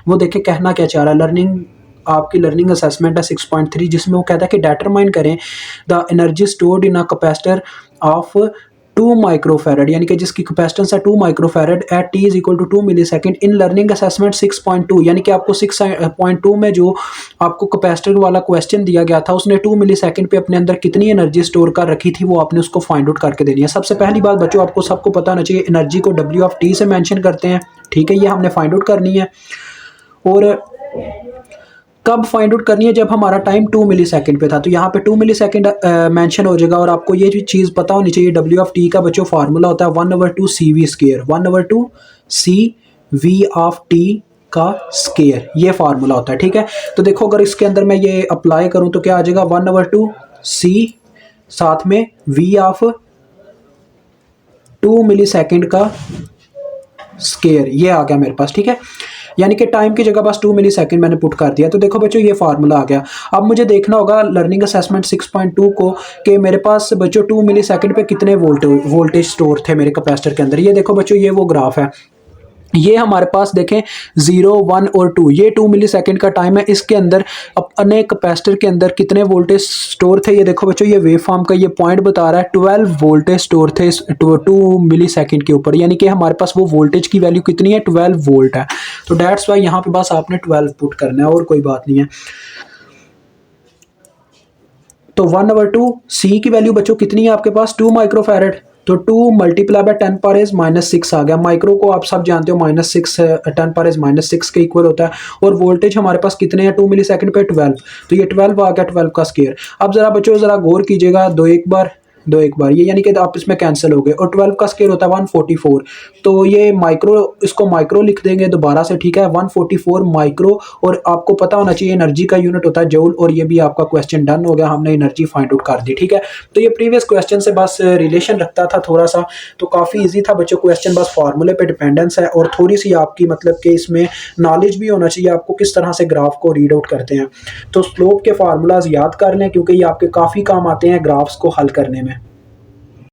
वो देखें कहना क्या चाह रहा है। लर्निंग आपकी लर्निंग असेसमेंट है 6.3, जिसमें वो कहता है कि डिटरमाइन करें the energy stored in a capacitor of 2 microfarad, यानी कि जिसकी कैपेसिटेंस है 2 microfarad at T is equal to 2 millisecond in learning assessment 6.2, यानी कि आपको 6.2 में जो आपको कैपेसिटर वाला क्वेश्चन दिया गया था उसने 2 मिली सेकेंड पे अपने अंदर कितनी एनर्जी स्टोर कर रखी थी वो आपने उसको फाइंड आउट करके देनी है। सबसे पहली बात बच्चों आपको सबको पता होना चाहिए, एनर्जी को डब्ल्यू ऑफ टी से मेंशन करते हैं, ठीक है, ये हमने फाइंड आउट करनी है। और कब फाइंड आउट करनी है, जब हमारा टाइम 2 मिली सेकेंड पे था, तो यहाँ पे 2 मिली सेकेंड मैंशन हो जाएगा। और आपको ये भी चीज़ पता होनी चाहिए, डब्ल्यू ऑफ टी का बच्चों फार्मूला होता है 1/2 CV square, 1/2 CV of T का स्क्वायर, ये फार्मूला होता है, ठीक है। तो देखो अगर इसके अंदर मैं ये अप्लाई करूँ तो क्या आ जाएगा, 1/2 C साथ में V ऑफ 2 मिली सेकेंड का स्क्वायर, ये आ गया मेरे पास, ठीक है। यानी कि टाइम की जगह बस 2 मिली सेकेंड मैंने पुट कर दिया। तो देखो बच्चों ये फार्मूला आ गया। अब मुझे देखना होगा लर्निंग असेसमेंट 6.2 को कि मेरे पास बच्चों 2 मिली सेकेंड पे कितने वोल्टेज स्टोर थे मेरे कैपेसिटर के अंदर। ये देखो बच्चों ये वो ग्राफ है, ये हमारे पास देखें 0, 1 और 2, ये 2 मिली सेकेंड का टाइम है। इसके अंदर अपने कैपेसिटर के अंदर कितने वोल्टेज स्टोर थे, ये देखो बच्चों ये वेव फॉर्म का ये पॉइंट बता रहा है 12 वोल्टेज स्टोर थे 2 मिली सेकेंड के ऊपर, यानी कि हमारे पास वो वोल्टेज की वैल्यू कितनी है, 12 वोल्ट है। तो डैट्स वाई यहाँ पे बस आपने 12 पुट करना है और कोई बात नहीं है। तो 1/2 C की वैल्यू बच्चों कितनी है आपके पास, 2 माइक्रोफैरड, तो 2 मल्टीप्लाई बाय 10 पावर इज -6 आ गया। माइक्रो को आप सब जानते हो -6 10 पावर इज -6 के इक्वल होता है। और वोल्टेज हमारे पास कितने हैं 2 मिली सेकेंड पे 12, तो ये 12 आ गया, 12 का स्क्वायर। अब जरा बच्चों जरा गौर कीजिएगा, दो एक बार ये यानी कि आप इसमें कैंसिल हो गए, और 12 का स्क्वायर होता है 144, तो ये माइक्रो, इसको माइक्रो लिख देंगे दोबारा से, ठीक है, 144 माइक्रो। और आपको पता होना चाहिए एनर्जी का यूनिट होता है जूल, और ये भी आपका क्वेश्चन डन हो गया, हमने एनर्जी फाइंड आउट कर दी, ठीक है। तो ये प्रीवियस क्वेश्चन से बस रिलेशन रखता था थोड़ा सा, तो काफ़ी ईजी था बच्चों क्वेश्चन, बस फार्मूले पे डिपेंडेंस है और थोड़ी सी आपकी मतलब कि इसमें नॉलेज भी होना चाहिए आपको किस तरह से ग्राफ को रीड आउट करते हैं। तो स्लोप के फार्मूलाज याद कर लें क्योंकि ये आपके काफ़ी काम आते हैं ग्राफ्स को हल करने में।